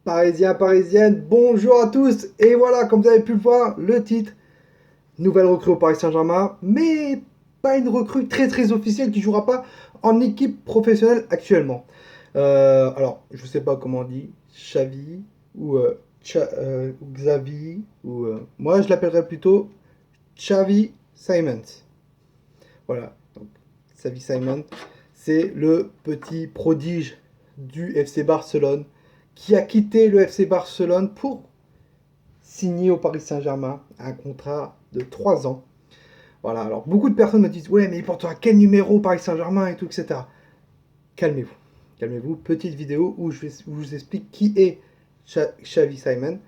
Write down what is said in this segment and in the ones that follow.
Parisiens, parisiennes, bonjour à tous. Et voilà, comme vous avez pu le voir, le titre, nouvelle recrue au Paris Saint-Germain, mais pas une recrue très officielle qui jouera pas en équipe professionnelle actuellement. Alors, je sais pas comment on dit, Xavi ou Xavi, ou moi je l'appellerais plutôt Xavi Simons. Voilà, donc Xavi Simons, c'est le petit prodige du FC Barcelone qui a quitté le FC Barcelone pour signer au Paris Saint-Germain un contrat de 3 ans. Voilà, alors beaucoup de personnes me disent ouais mais il portera quel numéro au Paris Saint-Germain et tout, etc. Calmez-vous, calmez-vous, petite vidéo où je vous explique qui est Xavi Simons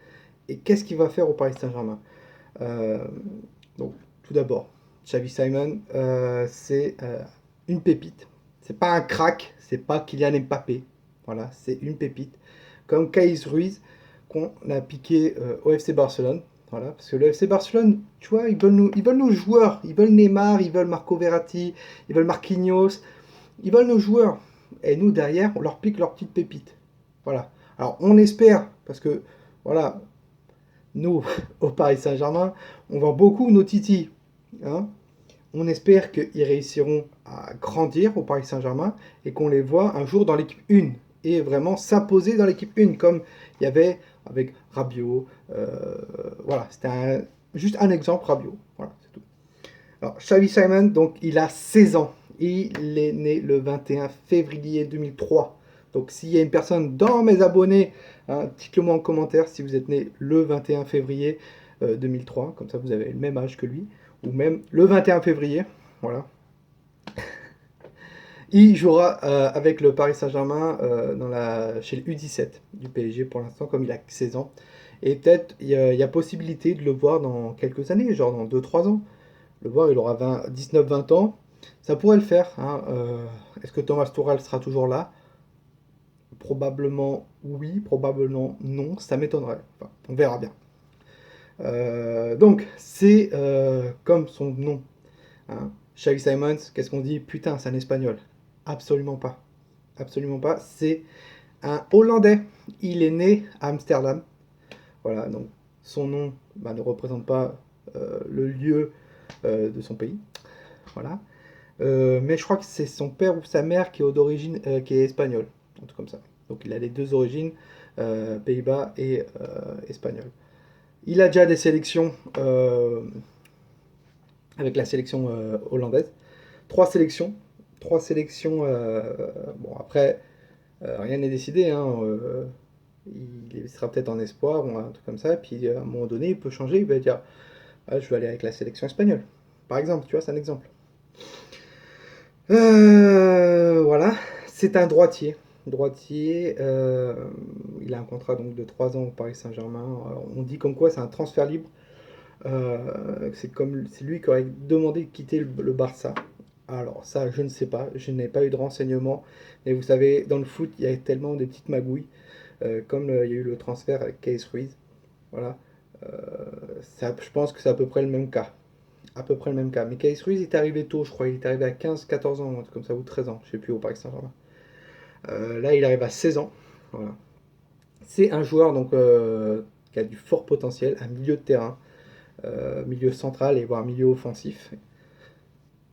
et qu'est-ce qu'il va faire au Paris Saint-Germain. Euh, donc tout d'abord, Xavi Simons, c'est une pépite. C'est pas un crack, c'est pas Kylian Mbappé. Voilà, c'est une pépite. Comme Kais Ruiz, qu'on a piqué au FC Barcelone. Voilà, parce que le FC Barcelone, tu vois, ils veulent nos joueurs. Ils veulent Neymar, ils veulent Marco Verratti, ils veulent Marquinhos. Ils veulent nos joueurs. Et nous, derrière, on leur pique leurs petites pépites. Voilà. Alors, on espère, parce que, voilà, nous, au Paris Saint-Germain, on vend beaucoup nos titis. Hein. On espère qu'ils réussiront à grandir au Paris Saint-Germain et qu'on les voit un jour dans l'équipe 1 et vraiment s'imposer dans l'équipe 1 comme il y avait avec Rabiot. Voilà, c'était juste un exemple, Rabiot. Voilà, c'est tout. Alors, Xavi Simon, donc, il a 16 ans. Il est né le 21 février 2003. Donc, s'il y a une personne dans mes abonnés, hein, dites-le moi en commentaire si vous êtes né le 21 février 2003. Comme ça, vous avez le même âge que lui. Ou même le 21 février. Voilà. Il jouera avec le Paris Saint-Germain chez le U17 du PSG pour l'instant, comme il a 16 ans. Et peut-être il y a possibilité de le voir dans quelques années, genre dans 2-3 ans. Le voir, il aura 19-20 ans. Ça pourrait le faire. Hein. Est-ce que Thomas Tuchel sera toujours là? Probablement oui, probablement non. Ça m'étonnerait. Enfin, on verra bien. Donc, c'est comme son nom. Hein. Xavi Simons, qu'est-ce qu'on dit? Putain, c'est un espagnol. Absolument pas. Absolument pas. C'est un Hollandais. Il est né à Amsterdam. Voilà, donc son nom bah, ne représente pas le lieu de son pays. Voilà. Mais je crois que c'est son père ou sa mère qui est d'origine qui est espagnol, un truc comme ça. Donc il a les deux origines, Pays-Bas et espagnol. Il a déjà des sélections avec la sélection hollandaise. Trois sélections. Trois sélections. Bon, après, rien n'est décidé. Hein, il sera peut-être en espoir ou un truc comme ça. Et puis à un moment donné, il peut changer. Il va dire ah, je vais aller avec la sélection espagnole. Par exemple, tu vois, c'est un exemple. Voilà, c'est un droitier. Droitier, il a un contrat donc de 3 ans au Paris Saint-Germain. On dit comme quoi c'est un transfert libre. C'est lui qui aurait demandé de quitter le Barça. Alors ça, je ne sais pas, je n'ai pas eu de renseignements. Mais vous savez, dans le foot, il y a tellement de petites magouilles, comme il y a eu le transfert avec Case Ruiz. Voilà, je pense que c'est à peu près le même cas. À peu près le même cas. Mais Case Ruiz est arrivé tôt, je crois. Il est arrivé à 15-14 ans, un truc comme ça, ou 13 ans, je sais plus, au Paris Saint-Germain. Là, il arrive à 16 ans. Voilà. C'est un joueur donc, qui a du fort potentiel, un milieu de terrain, milieu central et voire milieu offensif.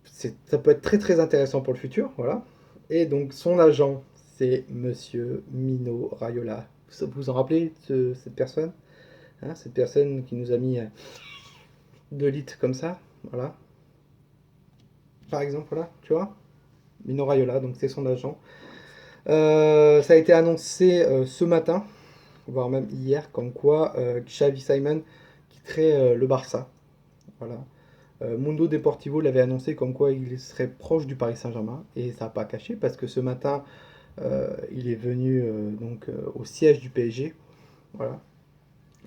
Ça peut être très intéressant pour le futur. Voilà. Et donc, son agent, c'est Monsieur Mino Raiola. Vous vous en rappelez de cette personne, hein, cette personne qui nous a mis 2 litres comme ça. Voilà. Par exemple, voilà, tu vois. Mino Raiola, donc c'est son agent. Ça a été annoncé ce matin, voire même hier, comme quoi Xavi Simon quitterait le Barça. Voilà. Mundo Deportivo l'avait annoncé comme quoi il serait proche du Paris Saint-Germain et ça n'a pas caché parce que ce matin il est venu au siège du PSG. Voilà.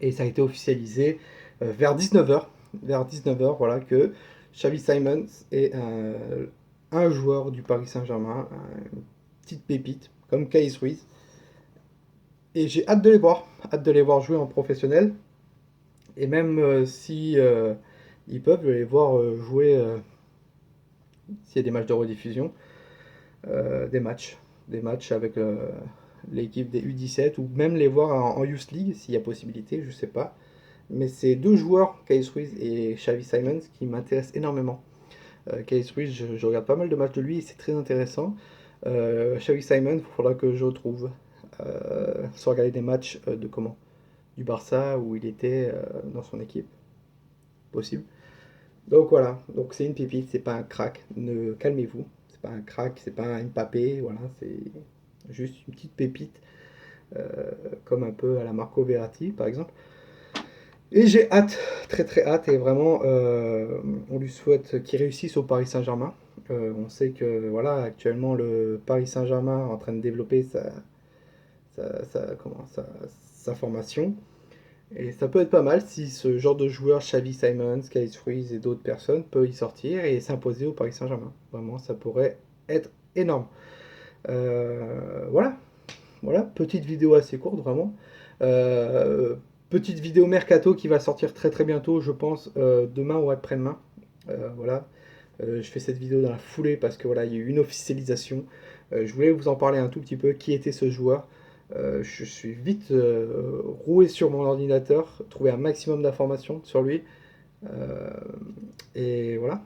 Et ça a été officialisé vers 19h. Vers 19h, voilà, que Xavi Simons est un joueur du Paris Saint-Germain, une petite pépite, comme Kais Ruiz. Et j'ai hâte de les voir jouer en professionnel. Et même si ils peuvent les voir jouer s'il y a des matchs de rediffusion, des matchs avec l'équipe des U17 ou même les voir en Youth League s'il y a possibilité, je sais pas. Mais c'est deux joueurs, Kais Ruiz et Xavi Simons, qui m'intéressent énormément. Kais Ruiz, je regarde pas mal de matchs de lui et c'est très intéressant. Xavi Simons, il faudra que je retrouve. Sans regarder des matchs de comment? Du Barça où il était dans son équipe. Possible. Donc voilà, donc c'est une pépite, c'est pas un crack. Ne calmez-vous. C'est pas un crack, c'est pas un Mbappé, voilà, c'est juste une petite pépite, euh, comme un peu à la Marco Verratti par exemple. Et j'ai hâte, très très hâte, et vraiment, on lui souhaite qu'il réussisse au Paris Saint-Germain. On sait que voilà, actuellement le Paris Saint-Germain est en train de développer sa formation. Et ça peut être pas mal si ce genre de joueur, Xavi Simons, Kais Ruiz et d'autres personnes, peut y sortir et s'imposer au Paris Saint-Germain. Vraiment, ça pourrait être énorme. Voilà, voilà, petite vidéo assez courte, vraiment. Euh, Petite vidéo mercato qui va sortir très très bientôt, je pense, demain ou après-demain. Voilà. Je fais cette vidéo dans la foulée parce que voilà, il y a eu une officialisation. Je voulais vous en parler un tout petit peu. Qui était ce joueur? Je suis vite roué sur mon ordinateur, trouver un maximum d'informations sur lui. Euh, et voilà.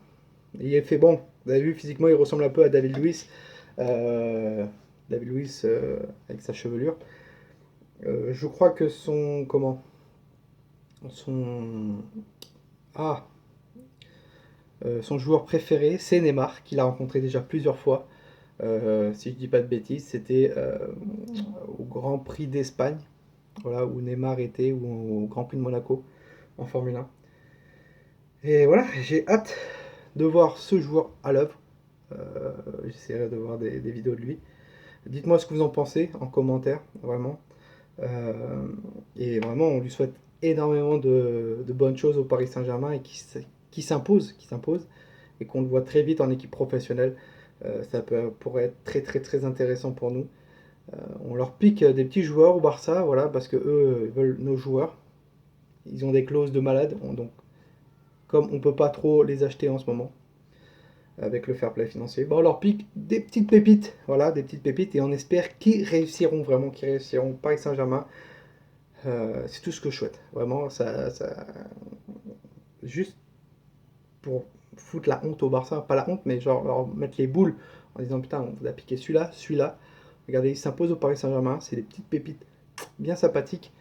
Il est fait bon. Vous avez vu physiquement, il ressemble un peu à David Luiz. Euh, David Luiz avec sa chevelure. Je crois que son ah son joueur préféré, c'est Neymar, qu'il a rencontré déjà plusieurs fois. Si je dis pas de bêtises, c'était au Grand Prix d'Espagne, voilà, où Neymar était, ou au Grand Prix de Monaco en Formule 1. Et voilà, j'ai hâte de voir ce joueur à l'œuvre. J'essaierai de voir des vidéos de lui. Dites-moi ce que vous en pensez en commentaire, vraiment. Euh, et vraiment, on lui souhaite énormément de bonnes choses au Paris Saint-Germain et qui s'impose, et qu'on le voit très vite en équipe professionnelle. Pourrait être très très très intéressant pour nous. On leur pique des petits joueurs au Barça, voilà, parce que eux veulent nos joueurs. Ils ont des clauses de malade, donc comme on peut pas trop les acheter en ce moment avec le fair play financier, bon, on leur pique des petites pépites, voilà, des petites pépites, et on espère qu'ils réussiront vraiment, qu'ils réussiront Paris Saint-Germain. C'est tout ce que je souhaite, vraiment, juste pour foutre la honte au Barça, pas la honte, mais genre leur mettre les boules en disant putain, on vous a piqué celui-là, celui-là. Regardez, il s'impose au Paris Saint-Germain, c'est des petites pépites bien sympathiques,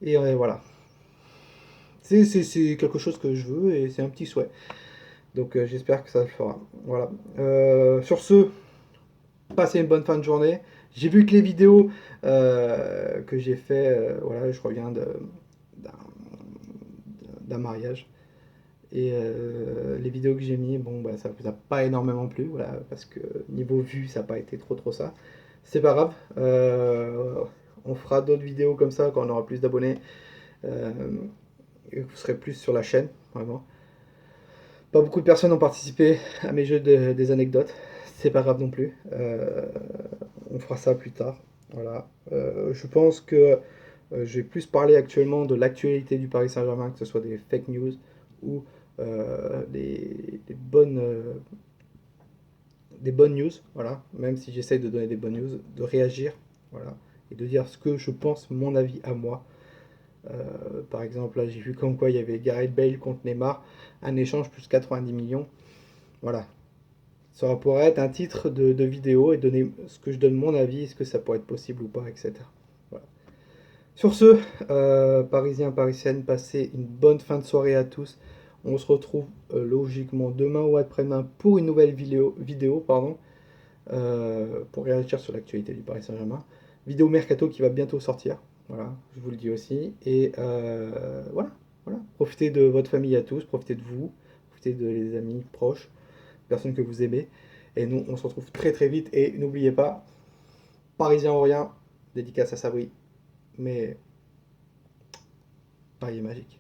et voilà. C'est quelque chose que je veux et c'est un petit souhait. Donc j'espère que ça le fera. Voilà. Sur ce, passez une bonne fin de journée. J'ai vu que les vidéos que j'ai fait, voilà, je reviens d'un mariage. Et les vidéos que j'ai mis, bon, bah, ça vous a pas énormément plu, voilà, parce que niveau vue, ça n'a pas été trop ça. C'est pas grave. On fera d'autres vidéos comme ça quand on aura plus d'abonnés. Euh, et vous serez plus sur la chaîne, vraiment. Pas beaucoup de personnes ont participé à mes jeux des anecdotes. C'est pas grave non plus. On fera ça plus tard. Voilà. Je pense que je vais plus parler actuellement de l'actualité du Paris Saint-Germain, que ce soit des fake news ou des bonnes news. Voilà. Même si j'essaye de donner des bonnes news, de réagir. Voilà. Et de dire ce que je pense, mon avis à moi. Par exemple, là j'ai vu comme quoi il y avait Gareth Bale contre Neymar, un échange plus 90 millions. Voilà. Ça pourrait être un titre de vidéo et donner ce que je donne mon avis, est-ce que ça pourrait être possible ou pas, etc. Voilà. Sur ce, Parisiens, Parisiennes, passez une bonne fin de soirée à tous. On se retrouve logiquement demain ou après-demain pour une nouvelle vidéo pardon, pour réagir sur l'actualité du Paris Saint-Germain. Vidéo Mercato qui va bientôt sortir. Voilà, je vous le dis aussi. Et voilà, voilà. Profitez de votre famille à tous, profitez de vous, profitez de les amis proches, personnes que vous aimez. Et nous, on se retrouve très très vite. Et n'oubliez pas, Parisien ou rien, dédicace à Sabri, mais Paris est magique.